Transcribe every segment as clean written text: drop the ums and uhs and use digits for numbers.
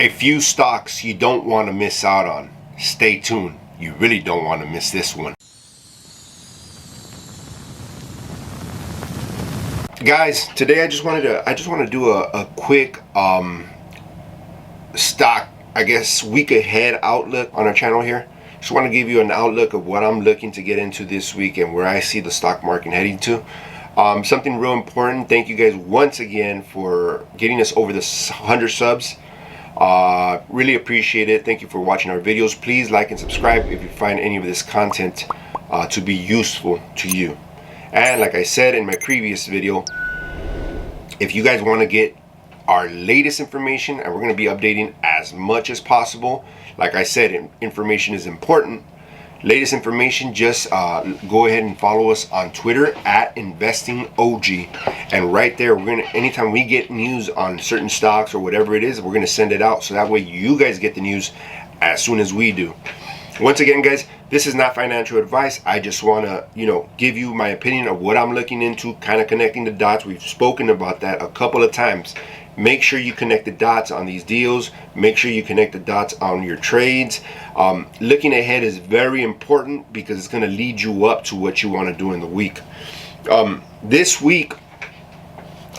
A few stocks you don't want to miss out on. Stay tuned. You really don't want to miss this one. Guys, today I just want to do a quick stock, I guess, week ahead outlook on our channel here. Just want to give you an outlook of what I'm looking to get into this week and where I see the stock market heading to. Something real important. Thank you guys once again for getting us over the 100 subs. Really appreciate it. Thank you for watching our videos. Please like and subscribe if you find any of this content to be useful to you. And like I said in my previous video, if you guys want to get our latest information, and we're going to be updating as much as possible. Like I said, information is important. Latest information, just go ahead and follow us on Twitter at InvestingOG, and right there we're gonna, anytime we get news on certain stocks or whatever it is, we're gonna send it out, so that way you guys get the news as soon as we do. Once again, guys, this is not financial advice. I just want to, give you my opinion of what I'm looking into, kind of connecting the dots. We've spoken about that a couple of times. Make sure you connect the dots on these deals. Make sure you connect the dots on your trades. Looking ahead is very important because it's going to lead you up to what you want to do in the week. This week,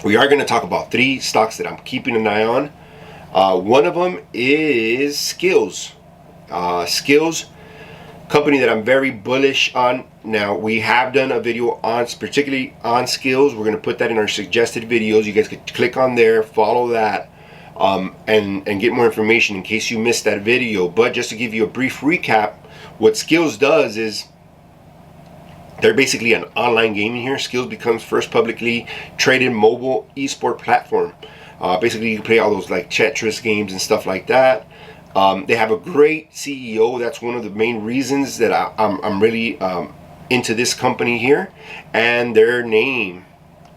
we are going to talk about 3 stocks that I'm keeping an eye on. One of them is Skillz. Skillz, company that I'm very bullish on. Now, we have done a video on, particularly on Skillz. We're going to put that in our suggested videos. You guys could click on there, follow that, and get more information in case you missed that video. But just to give you a brief recap, what Skillz does is they're basically an online gaming here. Skillz becomes first publicly traded mobile esport platform. Basically, you can play all those like Tetris games and stuff like that. They have a great CEO. That's one of the main reasons that I'm really into this company here. And their name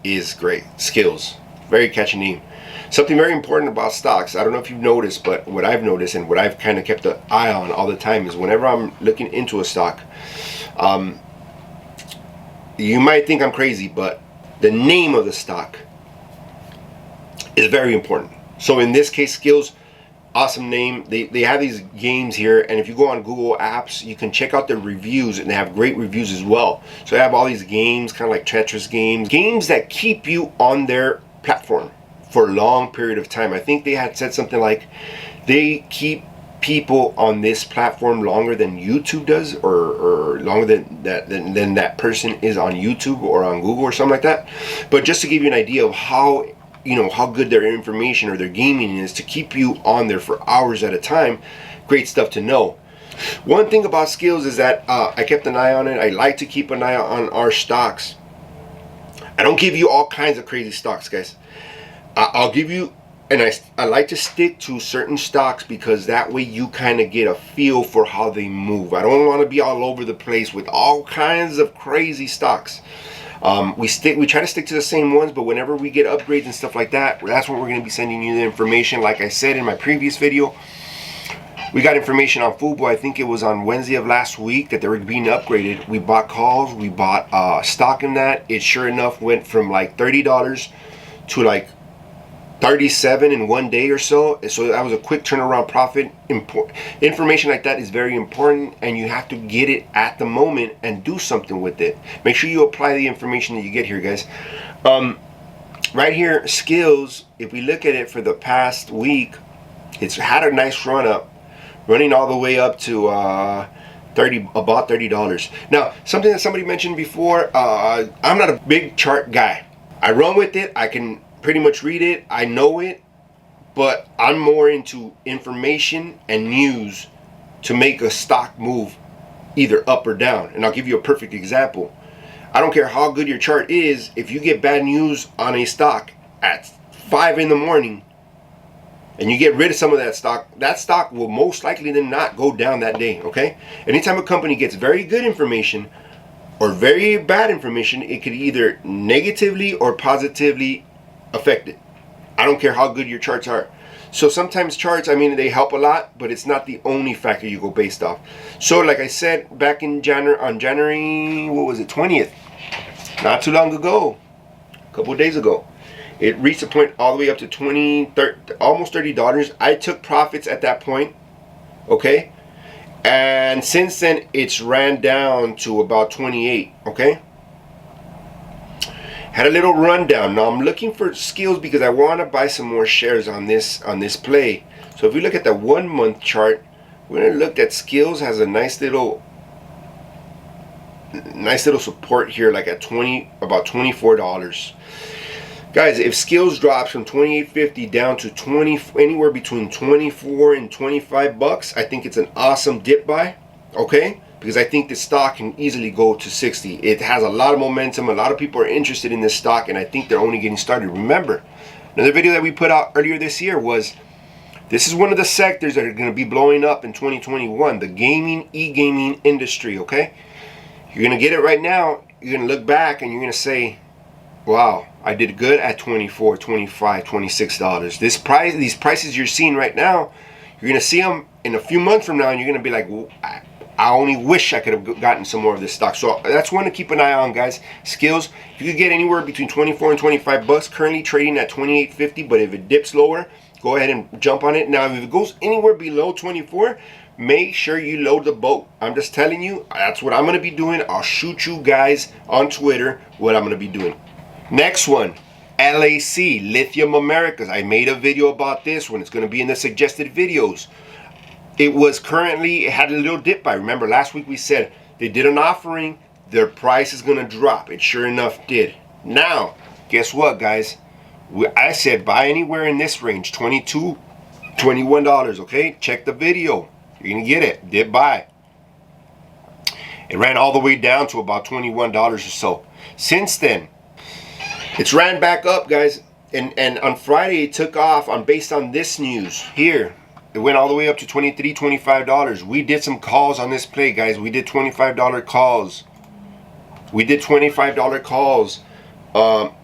is great. Skillz. Very catchy name. Something very important about stocks, I don't know if you've noticed, but what I've noticed and what I've kind of kept an eye on all the time is whenever I'm looking into a stock, you might think I'm crazy, but the name of the stock is very important. So in this case, Skillz, awesome name. They have these games here, and if you go on Google Apps, you can check out their reviews, and they have great reviews as well. So they have all these games, kind of like Tetris games that keep you on their platform for a long period of time. I think they had said something like they keep people on this platform longer than YouTube does, or longer than that person is on YouTube or on Google or something like that. But just to give you an idea of how how good their information or their gaming is to keep you on there for hours at a time. Great stuff to know. One thing about Skillz is that I kept an eye on it. I like to keep an eye on our stocks. I don't give you all kinds of crazy stocks, guys. I'll give you, and I like to stick to certain stocks because that way you kind of get a feel for how they move. I don't want to be all over the place with all kinds of crazy stocks. We try to stick to the same ones, but whenever we get upgrades and stuff like that, that's when we're going to be sending you the information. Like I said in my previous video, we got information on Fubo. I think it was on Wednesday of last week that they were being upgraded. We bought calls, we bought stock in that. It sure enough went from like $30 to like 37 in one day or so. So that was a quick turnaround profit. Information like that is very important, and you have to get it at the moment and do something with it. Make sure you apply the information that you get here, guys. Right here, Skillz, if we look at it for the past week, it's had a nice run up, running all the way up to about $30. Now, something that somebody mentioned before, I'm not a big chart guy. I run with it. I can pretty much read it, I know it, but I'm more into information and news to make a stock move either up or down. And I'll give you a perfect example. I don't care how good your chart is, if you get bad news on a stock at 5 in the morning and you get rid of some of that stock will most likely than not go down that day, okay? Anytime a company gets very good information or very bad information, it could either negatively or positively affect it. I don't care how good your charts are. So sometimes charts, I mean, they help a lot, but it's not the only factor you go based off. So like I said, back in January, what was it, 20th? Not too long ago, a couple of days ago, It reached a point all the way up to 20, 30, almost $30. I took profits at that point, okay? And since then, it's ran down to about 28, okay? Had a little rundown. Now I'm looking for Skillz because I want to buy some more shares on this play. So if we look at the 1 month chart, we're going to look at Skillz has a nice little support here, like at about $24. Guys, if Skillz drops from $28.50 down to anywhere between 24 and 25 bucks, I think it's an awesome dip buy, okay? Because I think this stock can easily go to 60. It has a lot of momentum. A lot of people are interested in this stock, and I think they're only getting started. Remember, another video that we put out earlier this year was, this is one of the sectors that are going to be blowing up in 2021, the gaming, e-gaming industry, okay? You're going to get it right now. You're going to look back and you're going to say, wow, I did good at $24, $25, $26. These prices you're seeing right now, you're going to see them in a few months from now, and you're going to be like, well, I only wish I could have gotten some more of this stock. So that's one to keep an eye on, guys. Skillz, if you could get anywhere between 24 and 25 bucks, currently trading at 28.50, but if it dips lower, go ahead and jump on it. Now, if it goes anywhere below 24, make sure you load the boat. I'm just telling you, that's what I'm going to be doing. I'll shoot you guys on Twitter what I'm going to be doing. Next one, LAC, Lithium Americas. I made a video about this one. It's going to be in the suggested videos. It had a little dip buy. Remember last week we said they did an offering, their price is going to drop. It sure enough did. Now, guess what, guys? I said buy anywhere in this range, $22, $21, okay? Check the video. You're going to get it. Dip buy. It ran all the way down to about $21 or so. Since then, it's ran back up, guys. And on Friday, it took off based on this news here. It went all the way up to $23, $25. We did some calls on this play, guys. We did $25 calls.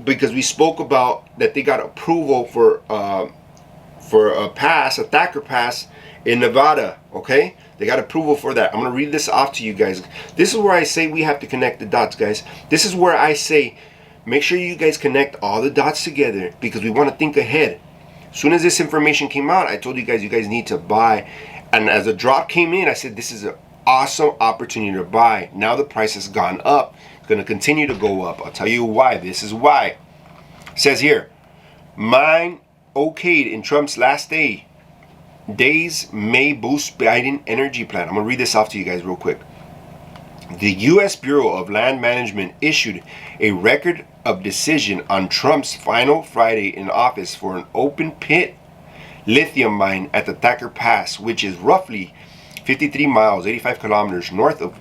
Because we spoke about that they got approval for a pass, a Thacker pass in Nevada, okay? They got approval for that. I'm going to read this off to you guys. This is where I say we have to connect the dots, guys. This is where I say make sure you guys connect all the dots together because we want to think ahead. As soon as this information came out, I told you guys need to buy. And as the drop came in, I said this is an awesome opportunity to buy. Now the price has gone up. It's going to continue to go up. I'll tell you why. This is why. It says here, mine okayed in Trump's last days may boost Biden energy plan. I'm going to read this off to you guys real quick. The U.S. Bureau of Land Management issued a record of decision on Trump's final Friday in office for an open pit lithium mine at the Thacker Pass, which is roughly 53 miles, 85 kilometers north of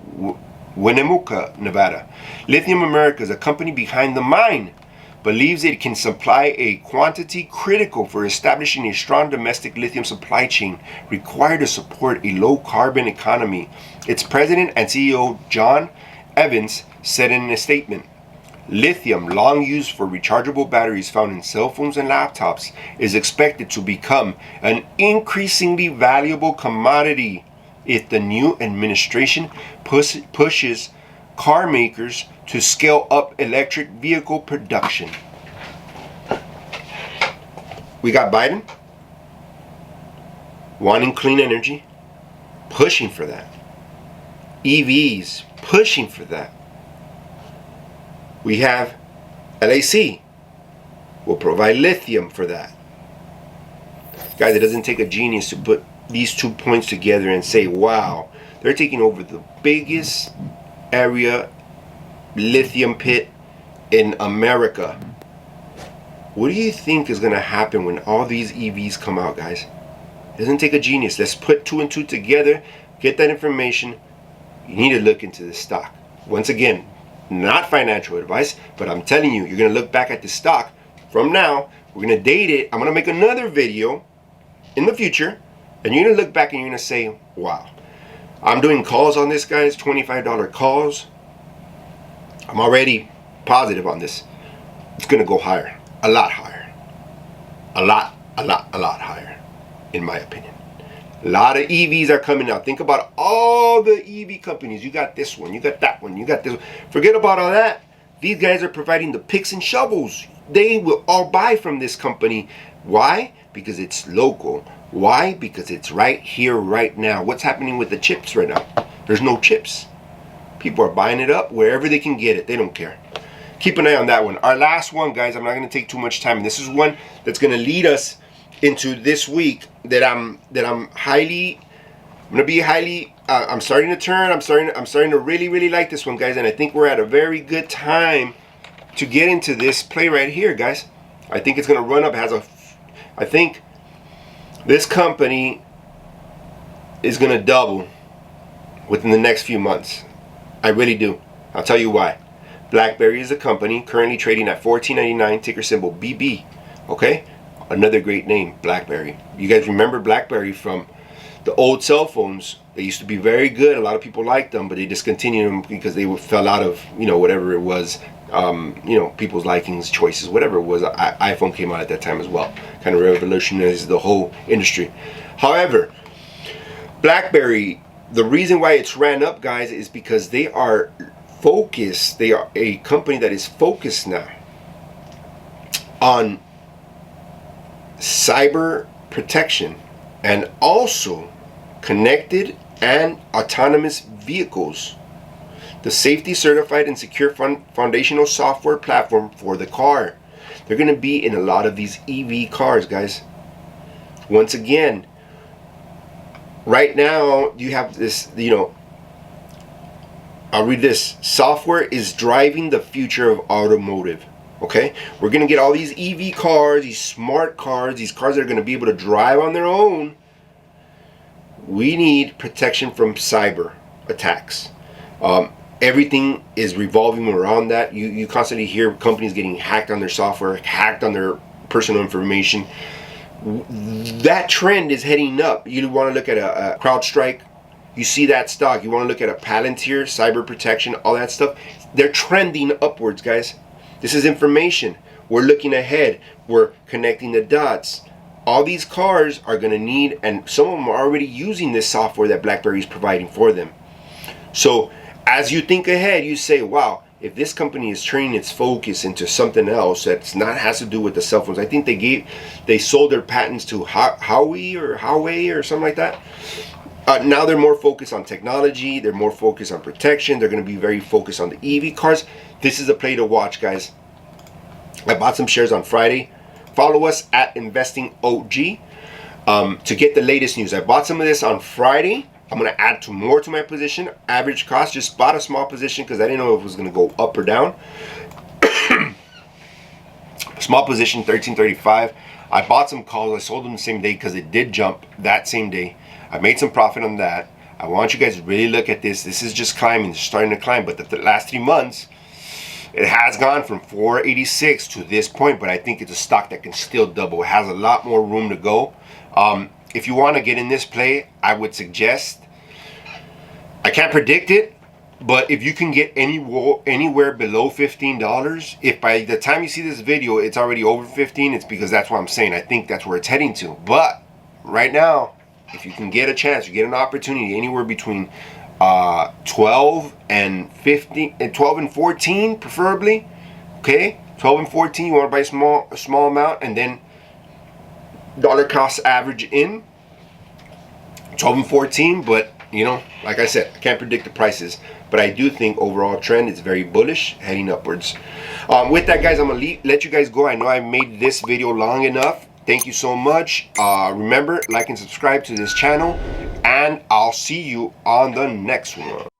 Winnemucca, Nevada. Lithium Americas, a company behind the mine, believes it can supply a quantity critical for establishing a strong domestic lithium supply chain required to support a low-carbon economy. Its president and CEO, John Evans, said in a statement, lithium, long used for rechargeable batteries found in cell phones and laptops, is expected to become an increasingly valuable commodity if the new administration pushes car makers to scale up electric vehicle production. We got Biden wanting clean energy, pushing for that. EVs, pushing for that. We have LAC, will provide lithium for that. Guys, it doesn't take a genius to put these 2 points together and say, wow, they're taking over the biggest area lithium pit in America. What do you think is going to happen when all these EVs come out, guys? It doesn't take a genius. Let's put 2 and 2 together, get that information. You need to look into this stock. Once again, not financial advice, but I'm telling you, you're going to look back at this stock from now. We're going to date it. I'm going to make another video in the future, and you're going to look back and you're going to say, wow. I'm doing calls on this, guys, $25 calls. I'm already positive on this. It's going to go higher, a lot higher. A lot higher, in my opinion. A lot of EVs are coming out. Think about all the EV companies. You got this one, you got that one, you got this one. Forget about all that. These guys are providing the picks and shovels. they will all buy from this company. Why? Because it's local. Why? Because it's right here, right now. What's happening with the chips right now? There's no chips. People are buying it up wherever they can get it. They don't care. Keep an eye on that one. Our last one, guys, I'm not going to take too much time. And this is one that's going to lead us into this week that I'm starting to turn. I'm starting to really like this one, guys. And I think we're at a very good time to get into this play right here, guys. I think it's going to run up. I think this company is going to double within the next few months. I really do. I'll tell you why. Blackberry is a company currently trading at $14.99, ticker symbol BB. Okay? Another great name, Blackberry. You guys remember Blackberry from the old cell phones? They used to be very good. A lot of people liked them, but they discontinued them because they fell out of, whatever it was, people's likings, choices, whatever it was. iPhone came out at that time as well. Kind of revolutionized the whole industry. However, Blackberry, the reason why it's ran up, guys, is because they are focused. They are a company that is focused now on cyber protection and also connected and autonomous vehicles. The safety certified and secure foundational software platform for the car. They're going to be in a lot of these EV cars, guys. Once again, right now you have this, I'll read this. Software is driving the future of automotive. Okay? We're going to get all these EV cars, these smart cars, these cars that are going to be able to drive on their own. We need protection from cyber attacks. Everything is revolving around that. You constantly hear companies getting hacked on their software, hacked on their personal information. That trend is heading up. You want to look at a CrowdStrike, you see that stock. You want to look at a Palantir, cyber protection, all that stuff. They're trending upwards, guys. This is information. We're looking ahead. We're connecting the dots. All these cars are going to need, and some of them are already using this software that BlackBerry is providing for them. So as you think ahead, you say, wow, if this company is turning its focus into something else that's not has to do with the cell phones. I think they sold their patents to Huawei or something like that. Now they're more focused on technology. They're more focused on protection. They're going to be very focused on the EV cars. This is a play to watch, guys. I bought some shares on Friday. Follow us at InvestingOG to get the latest news. I bought some of this on Friday. I'm going to add more to my position. Average cost, just bought a small position because I didn't know if it was going to go up or down. Small position, $13.35. I bought some calls. I sold them the same day because it did jump that same day. I made some profit on that. I want you guys to really look at this. This is just climbing. It's starting to climb. But the last 3 months, it has gone from 486 to this point. But I think it's a stock that can still double. It has a lot more room to go. If you want to get in this play, I would suggest, I can't predict it, but if you can get anywhere below $15, if by the time you see this video it's already over 15, it's because that's what I'm saying. I think that's where it's heading to. But right now, if you can get a chance, you get an opportunity anywhere between 12 and 15, and 12 and 14 preferably. Okay, 12 and 14, you want to buy a small amount, and then dollar cost average in 12 and 14. But like I said, I can't predict the prices, but I do think overall trend is very bullish, heading upwards. With that, guys, I'm gonna let you guys go. I know I made this video long enough. Thank you so much. Remember, like and subscribe to this channel, and I'll see you on the next one.